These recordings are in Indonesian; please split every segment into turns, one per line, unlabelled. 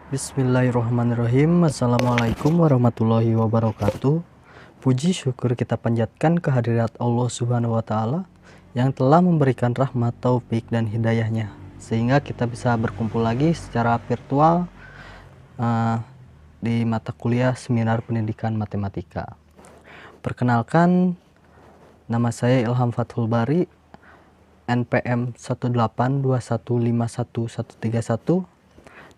Bismillahirrahmanirrahim. Assalamualaikum warahmatullahi wabarakatuh. Puji syukur kita panjatkan kehadirat Allah Subhanahu wa Ta'ala yang telah memberikan rahmat, taufik, dan hidayahnya, sehingga kita bisa berkumpul lagi secara virtual di mata kuliah Seminar Pendidikan Matematika. Perkenalkan, nama saya Ilham Fathul Bari, NPM 182151131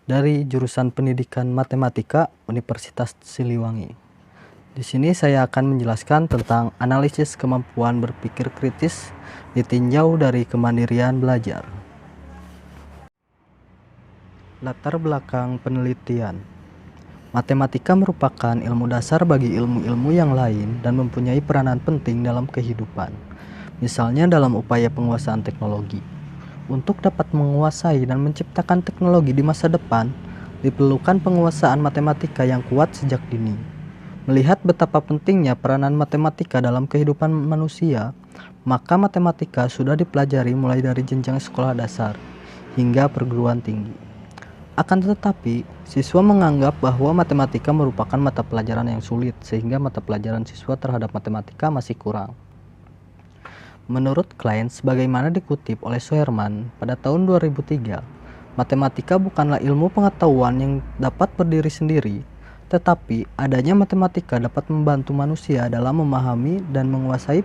dari jurusan Pendidikan Matematika Universitas Siliwangi. Di sini saya akan menjelaskan tentang analisis kemampuan berpikir kritis ditinjau dari kemandirian belajar. Latar belakang penelitian. Matematika merupakan ilmu dasar bagi ilmu-ilmu yang lain dan mempunyai peranan penting dalam kehidupan, misalnya dalam upaya penguasaan teknologi. Untuk dapat menguasai dan menciptakan teknologi di masa depan, diperlukan penguasaan matematika yang kuat sejak dini. Melihat betapa pentingnya peranan matematika dalam kehidupan manusia, maka matematika sudah dipelajari mulai dari jenjang sekolah dasar hingga perguruan tinggi. Akan tetapi, siswa menganggap bahwa matematika merupakan mata pelajaran yang sulit, sehingga mata pelajaran siswa terhadap matematika masih kurang. Menurut Klein, sebagaimana dikutip oleh Suherman pada tahun 2003, matematika bukanlah ilmu pengetahuan yang dapat berdiri sendiri, tetapi adanya matematika dapat membantu manusia dalam memahami dan menguasai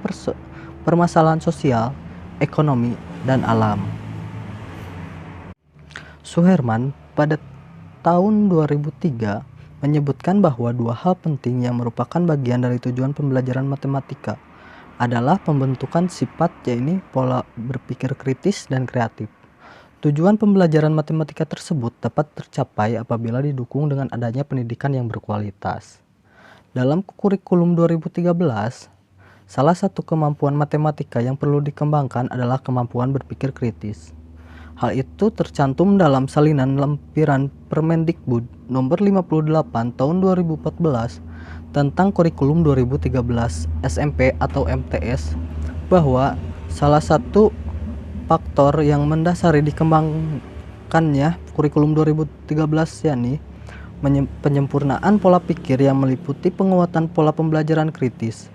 permasalahan sosial, ekonomi, dan alam. Suherman pada tahun 2003 menyebutkan bahwa dua hal penting yang merupakan bagian dari tujuan pembelajaran matematika adalah pembentukan sifat, yaitu pola berpikir kritis dan kreatif. Tujuan pembelajaran matematika tersebut dapat tercapai apabila didukung dengan adanya pendidikan yang berkualitas. Dalam kurikulum 2013, salah satu kemampuan matematika yang perlu dikembangkan adalah kemampuan berpikir kritis. Hal itu tercantum dalam salinan lampiran Permendikbud nomor 58 tahun 2014 tentang kurikulum 2013 SMP atau MTS, bahwa salah satu faktor yang mendasari dikembangkannya kurikulum 2013 yakni penyempurnaan pola pikir yang meliputi penguatan pola pembelajaran kritis.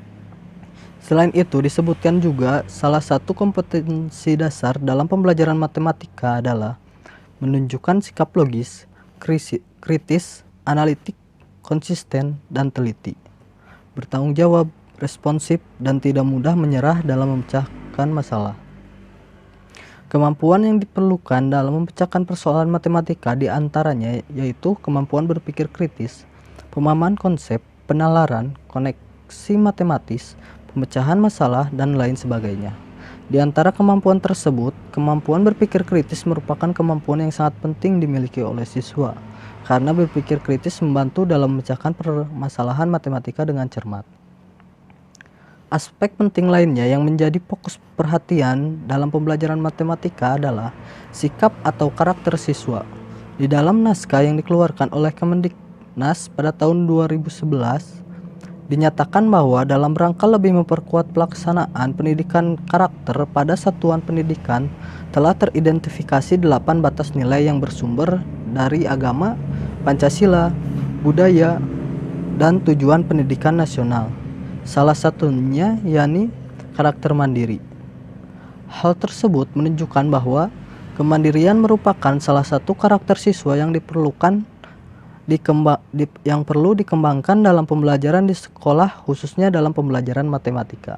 Selain itu, disebutkan juga salah satu kompetensi dasar dalam pembelajaran matematika adalah menunjukkan sikap logis, kritis, analitik, konsisten, dan teliti, bertanggung jawab, responsif, dan tidak mudah menyerah dalam memecahkan masalah. Kemampuan yang diperlukan dalam memecahkan persoalan matematika diantaranya yaitu kemampuan berpikir kritis, pemahaman konsep, penalaran, koneksi matematis, pemecahan masalah, dan lain sebagainya. Di antara kemampuan tersebut, kemampuan berpikir kritis merupakan kemampuan yang sangat penting dimiliki oleh siswa, karena berpikir kritis membantu dalam memecahkan permasalahan matematika dengan cermat. Aspek penting lainnya yang menjadi fokus perhatian dalam pembelajaran matematika adalah sikap atau karakter siswa. Di dalam naskah yang dikeluarkan oleh Kemendiknas pada tahun 2011, dinyatakan bahwa dalam rangka lebih memperkuat pelaksanaan pendidikan karakter pada satuan pendidikan, telah teridentifikasi 8 batas nilai yang bersumber dari agama, Pancasila, budaya, dan tujuan pendidikan nasional. Salah satunya yakni karakter mandiri. Hal tersebut menunjukkan bahwa kemandirian merupakan salah satu karakter siswa yang yang perlu dikembangkan dalam pembelajaran di sekolah, khususnya dalam pembelajaran matematika.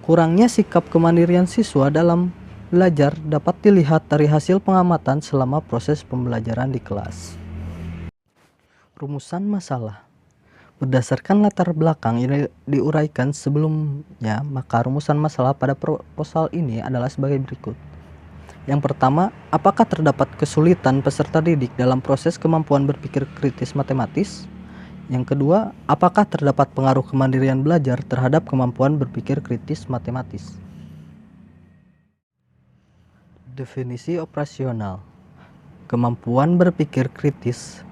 Kurangnya sikap kemandirian siswa dalam belajar dapat dilihat dari hasil pengamatan selama proses pembelajaran di kelas. Rumusan masalah. Berdasarkan latar belakang yang diuraikan sebelumnya, maka rumusan masalah pada proposal ini adalah sebagai berikut. Yang pertama, apakah terdapat kesulitan peserta didik dalam proses kemampuan berpikir kritis matematis? Yang kedua, apakah terdapat pengaruh kemandirian belajar terhadap kemampuan berpikir kritis matematis? Definisi operasional. Kemampuan berpikir kritis.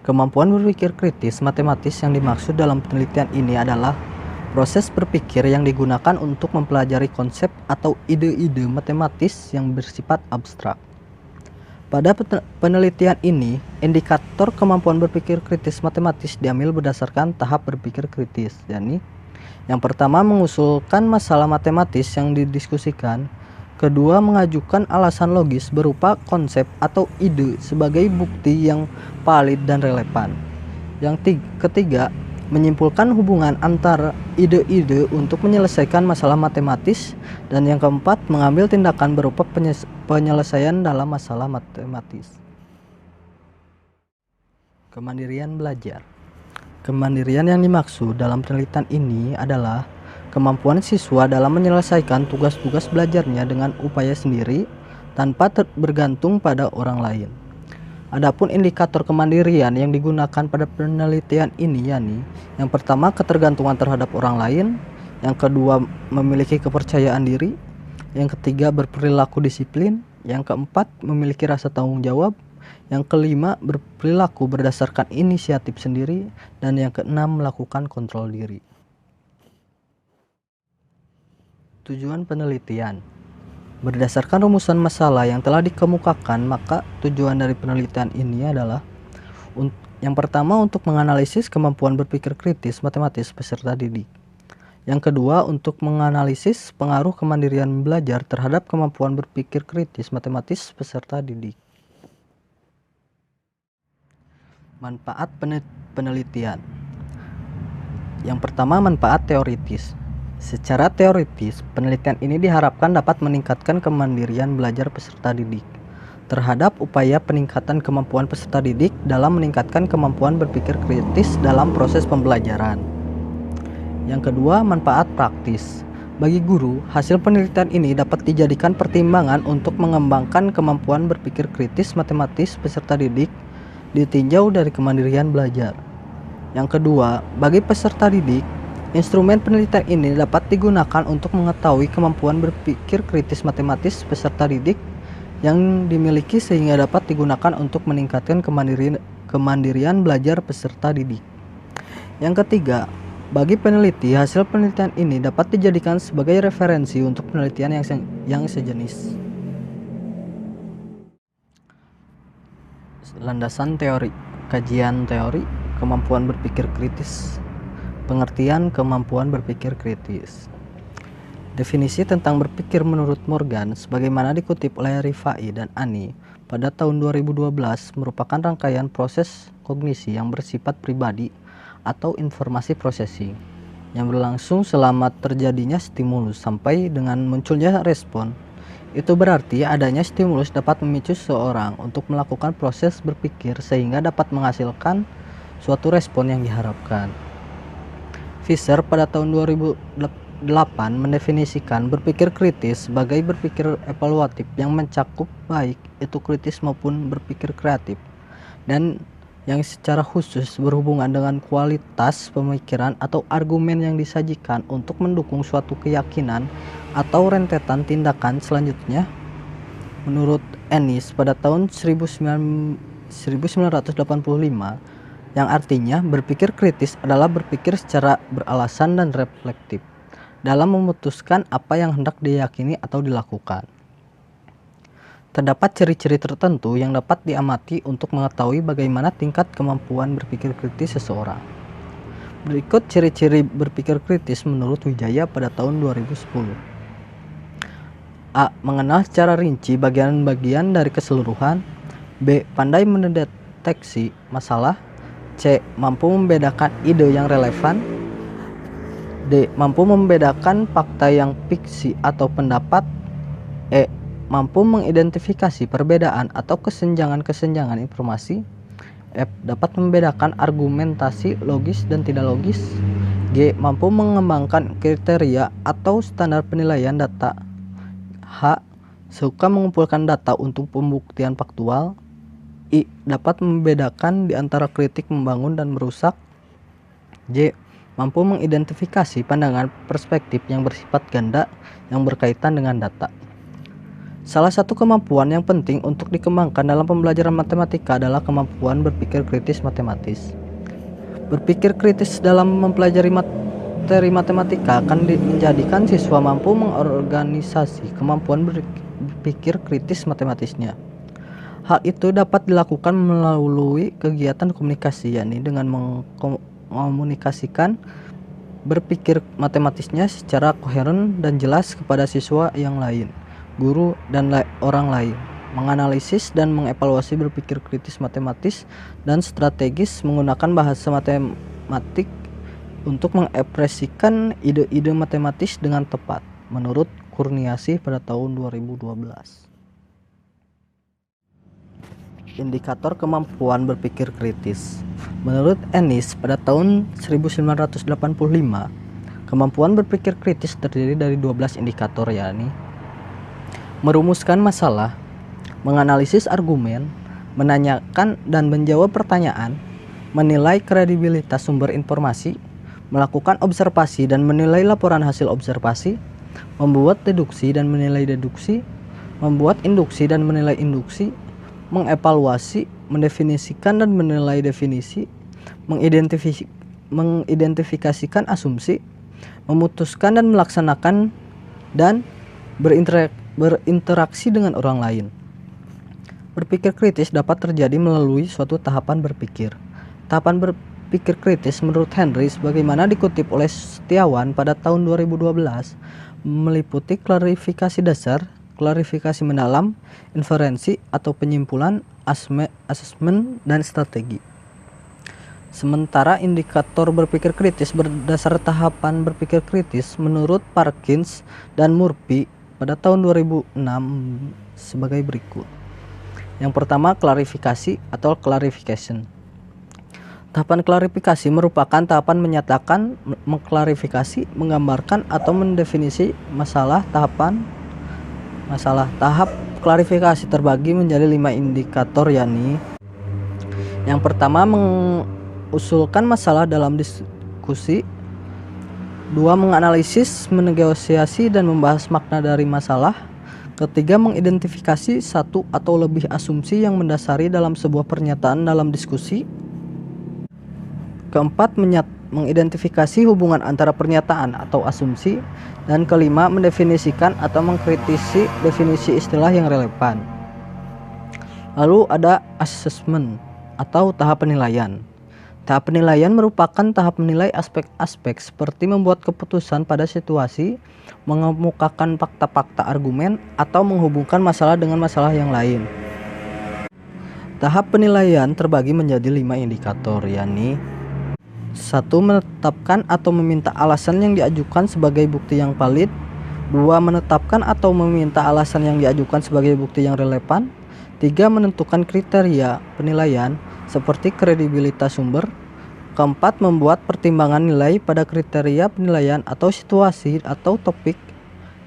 Kemampuan berpikir kritis matematis yang dimaksud dalam penelitian ini adalah proses berpikir yang digunakan untuk mempelajari konsep atau ide-ide matematis yang bersifat abstrak. Pada penelitian ini, indikator kemampuan berpikir kritis matematis diambil berdasarkan tahap berpikir kritis, yakni yang pertama mengusulkan masalah matematis yang didiskusikan, kedua mengajukan alasan logis berupa konsep atau ide sebagai bukti yang valid dan relevan, yang ketiga menyimpulkan hubungan antara ide-ide untuk menyelesaikan masalah matematis, dan yang keempat mengambil tindakan berupa penyelesaian dalam masalah matematis. Kemandirian belajar. Kemandirian yang dimaksud dalam penelitian ini adalah kemampuan siswa dalam menyelesaikan tugas-tugas belajarnya dengan upaya sendiri tanpa bergantung pada orang lain. Adapun indikator kemandirian yang digunakan pada penelitian ini yakni yang pertama ketergantungan terhadap orang lain, yang kedua memiliki kepercayaan diri, yang ketiga berperilaku disiplin, yang keempat memiliki rasa tanggung jawab, yang kelima berperilaku berdasarkan inisiatif sendiri, dan yang keenam melakukan kontrol diri. Tujuan penelitian. Berdasarkan rumusan masalah yang telah dikemukakan, maka tujuan dari penelitian ini adalah yang pertama untuk menganalisis kemampuan berpikir kritis matematis peserta didik. Yang kedua untuk menganalisis pengaruh kemandirian belajar terhadap kemampuan berpikir kritis matematis peserta didik. Manfaat penelitian. Yang pertama, manfaat teoritis. Secara teoritis, penelitian ini diharapkan dapat meningkatkan kemandirian belajar peserta didik terhadap upaya peningkatan kemampuan peserta didik dalam meningkatkan kemampuan berpikir kritis dalam proses pembelajaran. Yang kedua, manfaat praktis. Bagi guru, hasil penelitian ini dapat dijadikan pertimbangan untuk mengembangkan kemampuan berpikir kritis matematis peserta didik ditinjau dari kemandirian belajar. Yang kedua, bagi peserta didik, instrumen penelitian ini dapat digunakan untuk mengetahui kemampuan berpikir kritis matematis peserta didik yang dimiliki sehingga dapat digunakan untuk meningkatkan kemandirian belajar peserta didik. Yang ketiga, bagi peneliti, hasil penelitian ini dapat dijadikan sebagai referensi untuk penelitian yang sejenis. Landasan teori. Kajian teori kemampuan berpikir kritis. Pengertian kemampuan berpikir kritis. Definisi tentang berpikir menurut Morgan sebagaimana dikutip oleh Rifai dan Ani pada tahun 2012 merupakan rangkaian proses kognisi yang bersifat pribadi atau informasi processing yang berlangsung selama terjadinya stimulus sampai dengan munculnya respon. Itu berarti adanya stimulus dapat memicu seseorang untuk melakukan proses berpikir sehingga dapat menghasilkan suatu respon yang diharapkan. Fisher pada tahun 2008 mendefinisikan berpikir kritis sebagai berpikir evaluatif yang mencakup baik itu kritis maupun berpikir kreatif, dan yang secara khusus berhubungan dengan kualitas pemikiran atau argumen yang disajikan untuk mendukung suatu keyakinan atau rentetan tindakan selanjutnya. Menurut Ennis pada tahun 1985, yang artinya berpikir kritis adalah berpikir secara beralasan dan reflektif dalam memutuskan apa yang hendak diyakini atau dilakukan. Terdapat ciri-ciri tertentu yang dapat diamati untuk mengetahui bagaimana tingkat kemampuan berpikir kritis seseorang. Berikut ciri-ciri berpikir kritis menurut Wijaya pada tahun 2010. A. Mengenal secara rinci bagian-bagian dari keseluruhan. B. Pandai mendeteksi masalah. C. Mampu membedakan ide yang relevan. D. Mampu membedakan fakta yang fiksi atau pendapat. E. Mampu mengidentifikasi perbedaan atau kesenjangan-kesenjangan informasi. F. Dapat membedakan argumentasi logis dan tidak logis. G. Mampu mengembangkan kriteria atau standar penilaian data. H. Suka mengumpulkan data untuk pembuktian faktual. I. Dapat membedakan di antara kritik membangun dan merusak. J. Mampu mengidentifikasi pandangan perspektif yang bersifat ganda yang berkaitan dengan data. Salah satu kemampuan yang penting untuk dikembangkan dalam pembelajaran matematika adalah kemampuan berpikir kritis matematis. Berpikir kritis dalam mempelajari materi matematika akan menjadikan siswa mampu mengorganisasi kemampuan berpikir kritis matematisnya. Hal itu dapat dilakukan melalui kegiatan komunikasi, yakni dengan mengkomunikasikan berpikir matematisnya secara koheren dan jelas kepada siswa yang lain, guru, dan orang lain. Menganalisis dan mengevaluasi berpikir kritis matematis dan strategis menggunakan bahasa matematik untuk mengekspresikan ide-ide matematis dengan tepat, menurut Kurniasih pada tahun 2012. Indikator kemampuan berpikir kritis. Menurut Ennis pada tahun 1985, kemampuan berpikir kritis terdiri dari 12 indikator, yakni merumuskan masalah, menganalisis argumen, menanyakan dan menjawab pertanyaan, menilai kredibilitas sumber informasi, melakukan observasi dan menilai laporan hasil observasi, membuat deduksi dan menilai deduksi, membuat induksi dan menilai induksi, mengevaluasi, mendefinisikan dan menilai definisi, mengidentifikasikan asumsi, memutuskan dan melaksanakan, dan berinteraksi dengan orang lain. Berpikir kritis dapat terjadi melalui suatu tahapan berpikir. Tahapan berpikir kritis menurut Henry sebagaimana dikutip oleh Setiawan pada tahun 2012 meliputi klarifikasi dasar, klarifikasi mendalam, inferensi atau penyimpulan, asesmen, dan strategi. Sementara indikator berpikir kritis berdasar tahapan berpikir kritis menurut Parkins dan Murphy pada tahun 2006 sebagai berikut. Yang pertama, klarifikasi atau clarification. Tahapan klarifikasi merupakan tahapan menyatakan, mengklarifikasi, menggambarkan, atau mendefinisi masalah. Tahap klarifikasi terbagi menjadi 5 indikator, yakni yang pertama, mengusulkan masalah dalam diskusi. 2. Menganalisis, menegosiasi, dan membahas makna dari masalah. Ketiga, mengidentifikasi satu atau lebih asumsi yang mendasari dalam sebuah pernyataan dalam diskusi. Keempat, mengidentifikasi hubungan antara pernyataan atau asumsi. Dan kelima, mendefinisikan atau mengkritisi definisi istilah yang relevan. Lalu ada assessment atau tahap penilaian. Tahap penilaian merupakan tahap menilai aspek-aspek seperti membuat keputusan pada situasi, mengemukakan fakta-fakta argumen, atau menghubungkan masalah dengan masalah yang lain. Tahap penilaian terbagi menjadi 5 indikator, yakni 1. Menetapkan atau meminta alasan yang diajukan sebagai bukti yang valid. 2. Menetapkan atau meminta alasan yang diajukan sebagai bukti yang relevan. 3. Menentukan kriteria penilaian seperti kredibilitas sumber. 4. Membuat pertimbangan nilai pada kriteria penilaian atau situasi atau topik.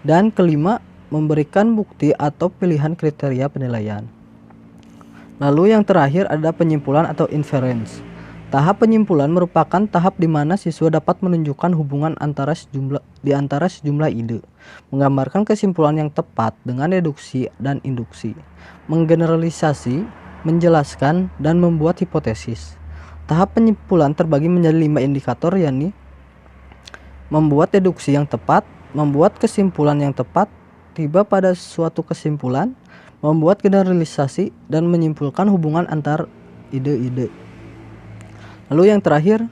Dan 5. Memberikan bukti atau pilihan kriteria penilaian. Lalu yang terakhir ada penyimpulan atau inference. Tahap penyimpulan merupakan tahap di mana siswa dapat menunjukkan hubungan antara sejumlah ide, menggambarkan kesimpulan yang tepat dengan deduksi dan induksi, menggeneralisasi, menjelaskan, dan membuat hipotesis. Tahap penyimpulan terbagi menjadi 5 indikator, yakni membuat deduksi yang tepat, membuat kesimpulan yang tepat, tiba pada suatu kesimpulan, membuat generalisasi, dan menyimpulkan hubungan antar ide-ide. Lalu yang terakhir,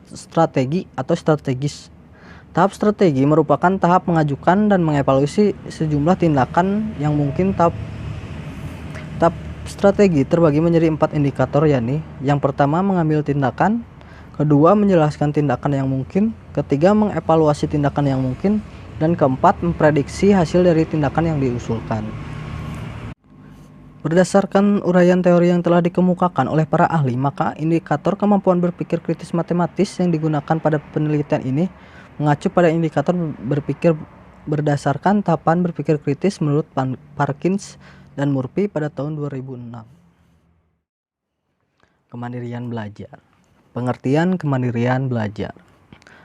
strategi atau strategis. Tahap strategi merupakan tahap mengajukan dan mengevaluasi sejumlah tindakan yang mungkin. Tahap strategi terbagi menjadi 4 indikator, yakni yang pertama, mengambil tindakan. Kedua, menjelaskan tindakan yang mungkin. Ketiga, mengevaluasi tindakan yang mungkin. Dan keempat, memprediksi hasil dari tindakan yang diusulkan. Berdasarkan uraian teori yang telah dikemukakan oleh para ahli, maka indikator kemampuan berpikir kritis matematis yang digunakan pada penelitian ini mengacu pada indikator berpikir berdasarkan tahapan berpikir kritis menurut Parkins dan Murphy pada tahun 2006. Kemandirian belajar. Pengertian kemandirian belajar.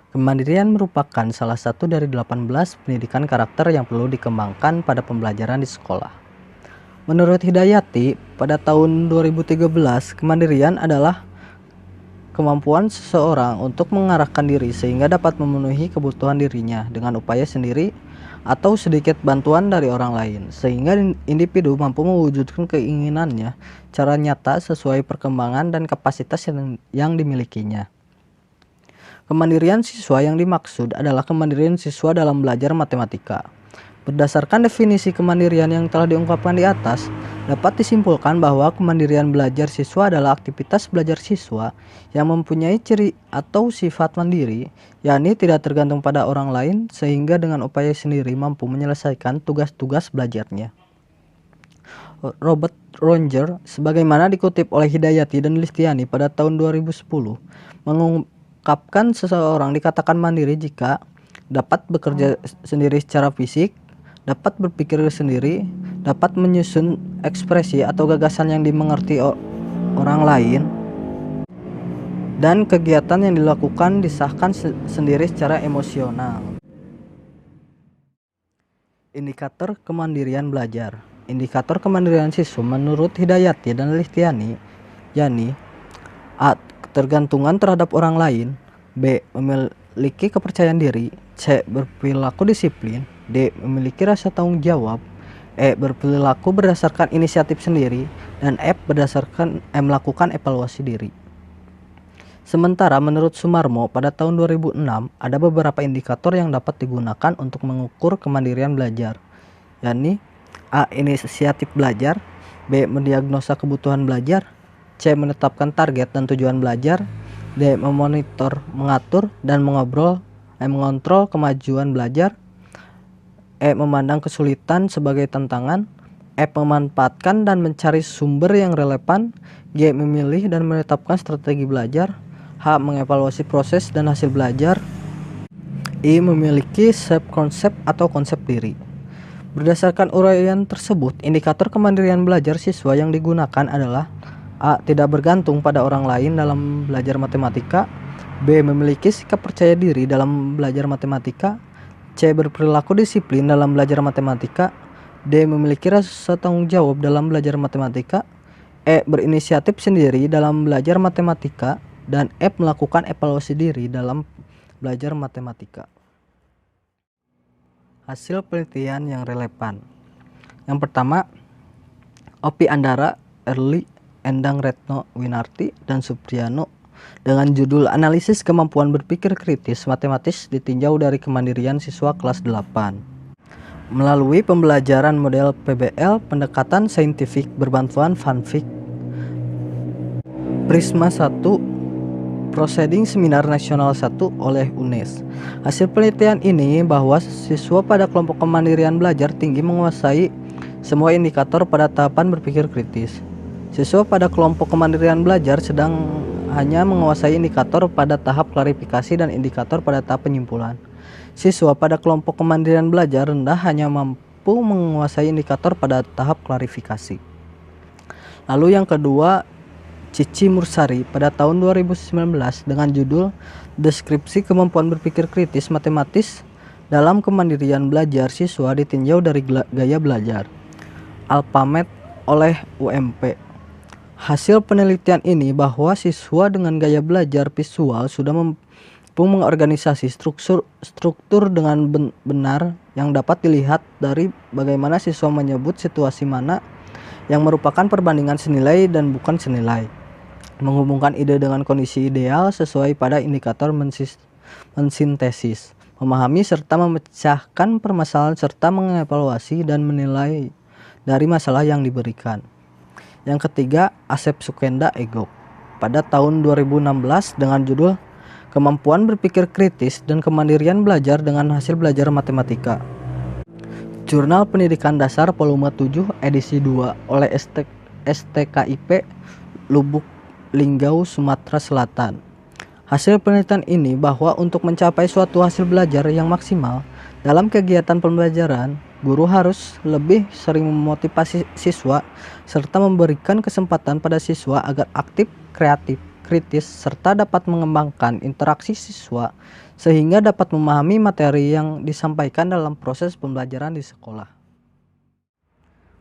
Kemandirian merupakan salah satu dari 18 pendidikan karakter yang perlu dikembangkan pada pembelajaran di sekolah. Menurut Hidayati, pada tahun 2013, kemandirian adalah kemampuan seseorang untuk mengarahkan diri sehingga dapat memenuhi kebutuhan dirinya dengan upaya sendiri atau sedikit bantuan dari orang lain, sehingga individu mampu mewujudkan keinginannya secara nyata sesuai perkembangan dan kapasitas yang dimilikinya. Kemandirian siswa yang dimaksud adalah kemandirian siswa dalam belajar matematika. Berdasarkan definisi kemandirian yang telah diungkapkan di atas, dapat disimpulkan bahwa kemandirian belajar siswa adalah aktivitas belajar siswa yang mempunyai ciri atau sifat mandiri, yakni tidak tergantung pada orang lain sehingga dengan upaya sendiri mampu menyelesaikan tugas-tugas belajarnya. Robert Ronger, sebagaimana dikutip oleh Hidayati dan Listiani pada tahun 2010, mengungkapkan seseorang dikatakan mandiri jika dapat bekerja sendiri secara fisik, dapat berpikir sendiri, dapat menyusun ekspresi atau gagasan yang dimengerti orang lain, dan kegiatan yang dilakukan disahkan sendiri secara emosional. Indikator kemandirian belajar. Indikator kemandirian siswa menurut Hidayati dan Listiani, yakni A. Ketergantungan terhadap orang lain, B. Memiliki kepercayaan diri, C. Berperilaku disiplin, D. Memiliki rasa tanggung jawab, E. Berperilaku berdasarkan inisiatif sendiri, dan F. Melakukan evaluasi diri. Sementara menurut Sumarmo pada tahun 2006 ada beberapa indikator yang dapat digunakan untuk mengukur kemandirian belajar, yakni A. Inisiatif belajar, B. Mendiagnosa kebutuhan belajar, C. Menetapkan target dan tujuan belajar, D. Memonitor, mengatur, dan mengontrol kemajuan belajar, E. Memandang kesulitan sebagai tantangan, F. Memanfaatkan dan mencari sumber yang relevan, G. Memilih dan menetapkan strategi belajar, H. Mengevaluasi proses dan hasil belajar, I. Memiliki self-konsep atau konsep diri. Berdasarkan uraian tersebut, indikator kemandirian belajar siswa yang digunakan adalah A. Tidak bergantung pada orang lain dalam belajar matematika, B. Memiliki sikap percaya diri dalam belajar matematika, C. Berperilaku disiplin dalam belajar matematika, D. Memiliki rasa tanggung jawab dalam belajar matematika, E. Berinisiatif sendiri dalam belajar matematika, dan F. Melakukan evaluasi diri dalam belajar matematika. Hasil penelitian yang relevan. Yang pertama, Opi Andara, Erli, Endang Retno Winarti, dan Supriyano dengan judul Analisis Kemampuan Berpikir Kritis Matematis ditinjau dari kemandirian siswa kelas 8. Melalui pembelajaran model PBL, pendekatan saintifik berbantuan fanfic, Prisma 1, Proceeding Seminar Nasional 1 oleh UNES. Hasil penelitian ini bahwa siswa pada kelompok kemandirian belajar tinggi menguasai semua indikator pada tahapan berpikir kritis. Siswa pada kelompok kemandirian belajar sedang hanya menguasai indikator pada tahap klarifikasi dan indikator pada tahap penyimpulan. Siswa pada kelompok kemandirian belajar rendah hanya mampu menguasai indikator pada tahap klarifikasi. Lalu yang kedua, Cici Mursari pada tahun 2019 dengan judul Deskripsi Kemampuan Berpikir Kritis Matematis dalam Kemandirian Belajar Siswa ditinjau dari gaya belajar, Alphamed oleh UMP. Hasil penelitian ini bahwa siswa dengan gaya belajar visual sudah mampu mengorganisasi struktur dengan benar yang dapat dilihat dari bagaimana siswa menyebut situasi mana yang merupakan perbandingan senilai dan bukan senilai, menghubungkan ide dengan kondisi ideal sesuai pada indikator mensintesis, memahami serta memecahkan permasalahan serta mengevaluasi dan menilai dari masalah yang diberikan. Yang ketiga, Asep Sukenda Ego pada tahun 2016 dengan judul Kemampuan Berpikir Kritis dan Kemandirian Belajar dengan Hasil Belajar Matematika. Jurnal Pendidikan Dasar Volume 7 edisi 2 oleh STKIP Lubuk Linggau, Sumatera Selatan. Hasil penelitian ini bahwa untuk mencapai suatu hasil belajar yang maksimal dalam kegiatan pembelajaran, guru harus lebih sering memotivasi siswa serta memberikan kesempatan pada siswa agar aktif, kreatif, kritis, serta dapat mengembangkan interaksi siswa sehingga dapat memahami materi yang disampaikan dalam proses pembelajaran di sekolah.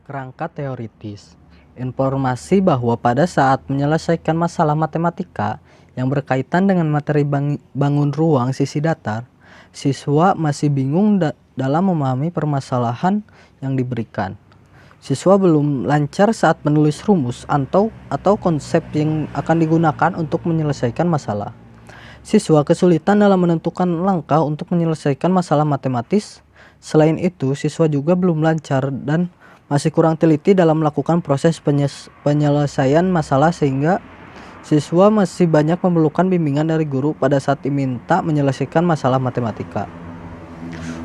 Kerangka teoritis. Informasi bahwa pada saat menyelesaikan masalah matematika yang berkaitan dengan materi bangun ruang sisi datar, siswa masih bingung dalam memahami permasalahan yang diberikan. Siswa belum lancar saat menulis rumus atau konsep yang akan digunakan untuk menyelesaikan masalah. Siswa kesulitan dalam menentukan langkah untuk menyelesaikan masalah matematis. Selain itu, siswa juga belum lancar dan masih kurang teliti dalam melakukan proses penyelesaian masalah sehingga siswa masih banyak memerlukan bimbingan dari guru pada saat diminta menyelesaikan masalah matematika.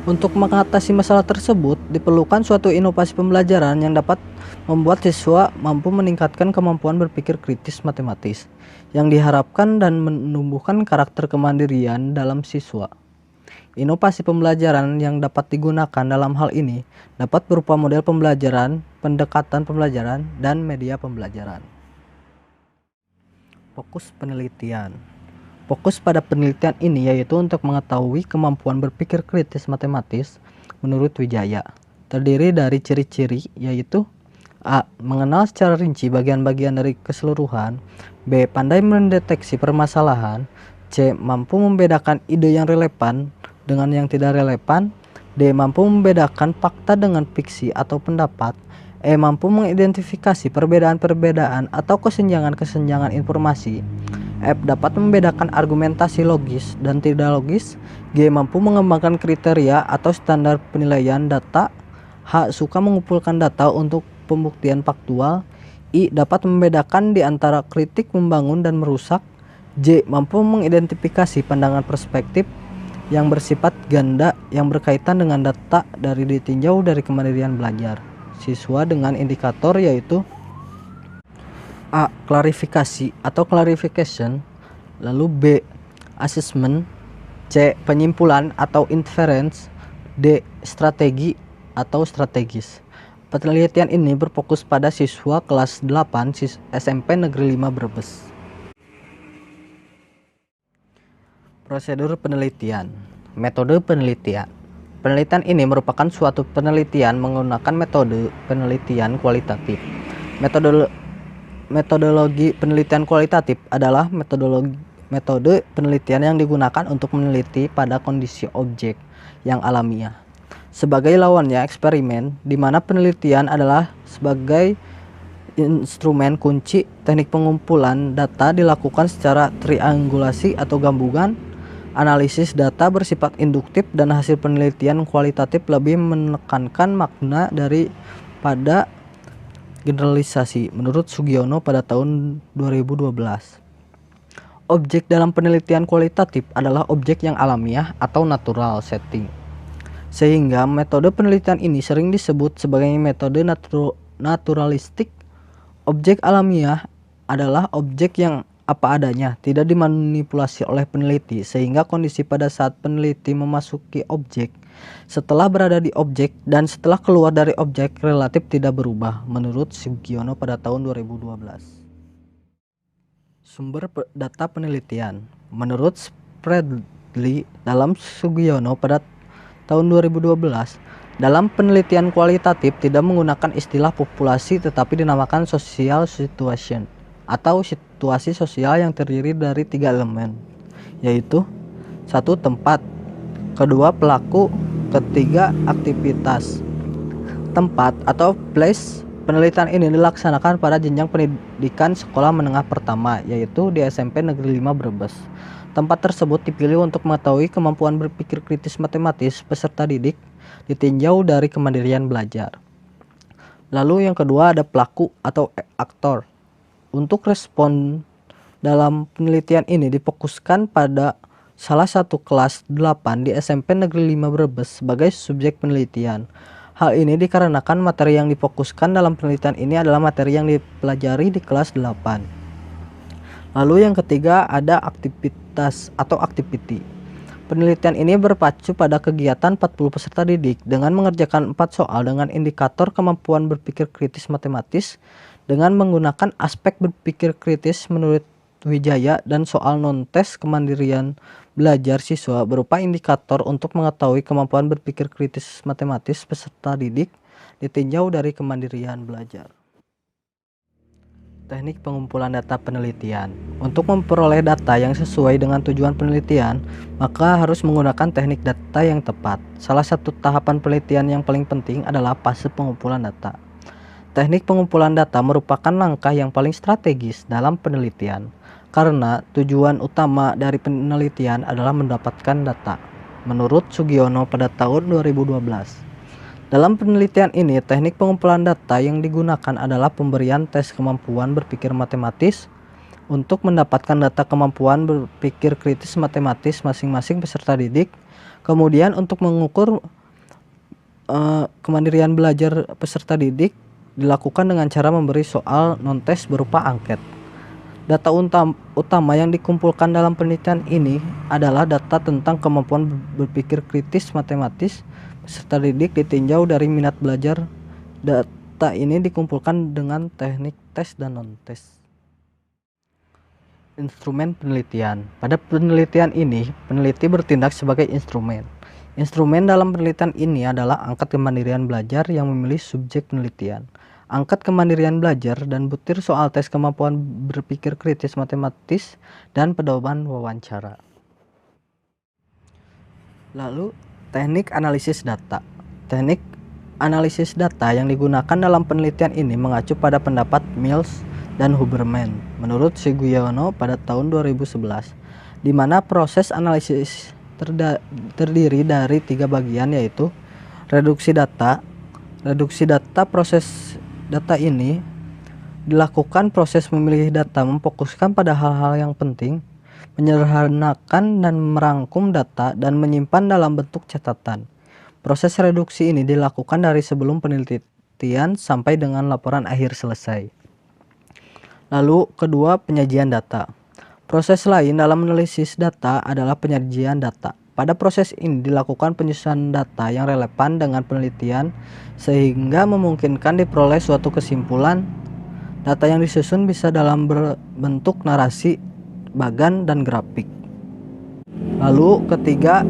Untuk mengatasi masalah tersebut, diperlukan suatu inovasi pembelajaran yang dapat membuat siswa mampu meningkatkan kemampuan berpikir kritis matematis, yang diharapkan dan menumbuhkan karakter kemandirian dalam siswa. Inovasi pembelajaran yang dapat digunakan dalam hal ini dapat berupa model pembelajaran, pendekatan pembelajaran, dan media pembelajaran. Fokus penelitian. Fokus pada penelitian ini yaitu untuk mengetahui kemampuan berpikir kritis matematis menurut Wijaya. Terdiri dari ciri-ciri yaitu A. Mengenal secara rinci bagian-bagian dari keseluruhan. B. Pandai mendeteksi permasalahan. C. Mampu membedakan ide yang relevan dengan yang tidak relevan. D. Mampu membedakan fakta dengan fiksi atau pendapat. E. Mampu mengidentifikasi perbedaan-perbedaan atau kesenjangan-kesenjangan informasi. F. Dapat membedakan argumentasi logis dan tidak logis. G. Mampu mengembangkan kriteria atau standar penilaian data. H. Suka mengumpulkan data untuk pembuktian faktual. I. Dapat membedakan di antara kritik membangun dan merusak. J. Mampu mengidentifikasi pandangan perspektif yang bersifat ganda yang berkaitan dengan data dari ditinjau dari kemandirian belajar siswa dengan indikator yaitu A. Klarifikasi atau clarification, lalu B. Assessment, C. Penyimpulan atau inference, D. Strategi atau strategis. Penelitian ini berfokus pada siswa kelas 8 SMP Negeri 5 Brebes. Prosedur penelitian. Metode penelitian. Penelitian ini merupakan suatu penelitian menggunakan metode penelitian kualitatif. Metodologi penelitian kualitatif adalah metode penelitian yang digunakan untuk meneliti pada kondisi objek yang alamiah. Sebagai lawannya eksperimen, di mana penelitian adalah sebagai instrumen kunci. Teknik pengumpulan data dilakukan secara triangulasi atau gabungan. Analisis data bersifat induktif dan hasil penelitian kualitatif lebih menekankan makna daripada generalisasi menurut Sugiono pada tahun 2012. Objek dalam penelitian kualitatif adalah objek yang alamiah atau natural setting. Sehingga metode penelitian ini sering disebut sebagai metode naturalistik. Objek alamiah adalah objek yang apa adanya, tidak dimanipulasi oleh peneliti, sehingga kondisi pada saat peneliti memasuki objek, setelah berada di objek, dan setelah keluar dari objek relatif tidak berubah, menurut Sugiono pada tahun 2012. Sumber data penelitian. Menurut Spradley dalam Sugiono pada tahun 2012, dalam penelitian kualitatif tidak menggunakan istilah populasi tetapi dinamakan social situation atau situasi sosial yang terdiri dari 3 elemen, yaitu 1. Tempat, 2. Pelaku, 3. Aktivitas. Tempat atau place. Penelitian ini dilaksanakan pada jenjang pendidikan sekolah menengah pertama, yaitu di SMP Negeri 5 Brebes. Tempat tersebut dipilih untuk mengetahui kemampuan berpikir kritis matematis peserta didik, ditinjau dari kemandirian belajar. Lalu yang kedua ada pelaku atau aktor. Untuk respon dalam penelitian ini difokuskan pada salah satu kelas 8 di SMP Negeri 5 Brebes sebagai subjek penelitian. Hal ini dikarenakan materi yang difokuskan dalam penelitian ini adalah materi yang dipelajari di kelas 8. Lalu yang ketiga ada aktivitas atau activity. Penelitian ini berpacu pada kegiatan 40 peserta didik dengan mengerjakan 4 soal dengan indikator kemampuan berpikir kritis matematis dengan menggunakan aspek berpikir kritis menurut Wijaya dan soal non-tes kemandirian belajar siswa berupa indikator untuk mengetahui kemampuan berpikir kritis matematis peserta didik ditinjau dari kemandirian belajar. Teknik pengumpulan data penelitian. Untuk memperoleh data yang sesuai dengan tujuan penelitian, maka harus menggunakan teknik data yang tepat. Salah satu tahapan penelitian yang paling penting adalah fase pengumpulan data. Teknik pengumpulan data merupakan langkah yang paling strategis dalam penelitian, karena tujuan utama dari penelitian adalah mendapatkan data. Menurut Sugiono pada tahun 2012. Dalam penelitian ini, teknik pengumpulan data yang digunakan adalah pemberian tes kemampuan berpikir matematis untuk mendapatkan data kemampuan berpikir kritis matematis masing-masing peserta didik. Kemudian untuk mengukur kemandirian belajar peserta didik dilakukan dengan cara memberi soal non-tes berupa angket. Data utama yang dikumpulkan dalam penelitian ini adalah data tentang kemampuan berpikir kritis matematis peserta didik ditinjau dari minat belajar. Data ini dikumpulkan dengan teknik tes dan non-tes. Instrumen penelitian. Pada penelitian ini, peneliti bertindak sebagai instrumen. Instrumen dalam penelitian ini adalah angkat kemandirian belajar yang memilih subjek penelitian, angkat kemandirian belajar, dan butir soal tes kemampuan berpikir kritis matematis, dan pedoman wawancara. Lalu, teknik analisis data. Teknik analisis data yang digunakan dalam penelitian ini mengacu pada pendapat Mills dan Huberman menurut Sugiono pada tahun 2011, di mana proses analisis terdiri dari 3 bagian, yaitu reduksi data. Reduksi data. Proses data ini dilakukan proses memilih data, memfokuskan pada hal-hal yang penting, menyederhanakan dan merangkum data, dan menyimpan dalam bentuk catatan. Proses reduksi ini dilakukan dari sebelum penelitian sampai dengan laporan akhir selesai. Lalu kedua, penyajian data. Proses lain dalam analisis data adalah penyajian data. Pada proses ini dilakukan penyusunan data yang relevan dengan penelitian sehingga memungkinkan diperoleh suatu kesimpulan. Data yang disusun bisa dalam bentuk narasi, bagan, dan grafik. Lalu ketiga,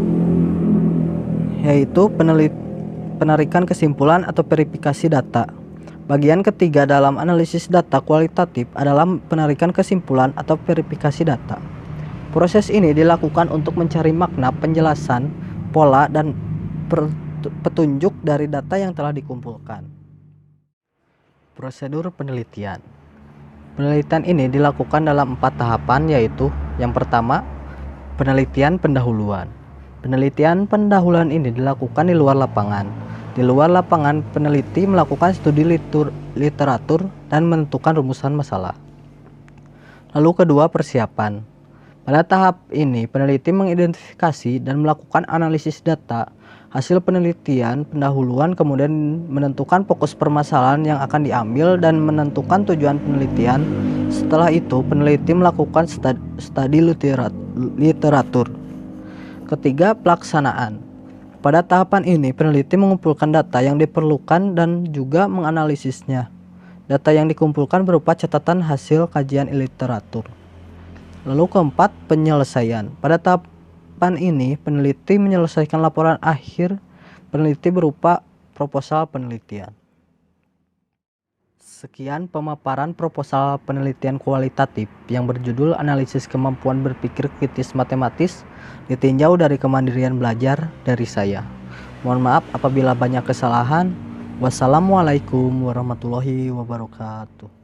yaitu penarikan kesimpulan atau verifikasi data. Bagian ketiga dalam analisis data kualitatif adalah penarikan kesimpulan atau verifikasi data. Proses ini dilakukan untuk mencari makna, penjelasan, pola, dan petunjuk dari data yang telah dikumpulkan. Prosedur penelitian. Penelitian ini dilakukan dalam 4 tahapan, yaitu yang pertama, penelitian pendahuluan. Penelitian pendahuluan ini dilakukan di luar lapangan. Di luar lapangan, peneliti melakukan studi literatur dan menentukan rumusan masalah. Lalu kedua, persiapan. Pada tahap ini, peneliti mengidentifikasi dan melakukan analisis data. Hasil penelitian pendahuluan kemudian menentukan fokus permasalahan yang akan diambil dan menentukan tujuan penelitian. Setelah itu, peneliti melakukan studi literatur. Ketiga, pelaksanaan. Pada tahapan ini, peneliti mengumpulkan data yang diperlukan dan juga menganalisisnya. Data yang dikumpulkan berupa catatan hasil kajian literatur. Lalu keempat, penyelesaian. Pada tahapan ini, peneliti menyelesaikan laporan akhir peneliti berupa proposal penelitian. Sekian pemaparan proposal penelitian kualitatif yang berjudul Analisis Kemampuan Berpikir Kritis Matematis ditinjau dari kemandirian belajar dari saya. Mohon maaf apabila banyak kesalahan. Wassalamualaikum warahmatullahi wabarakatuh.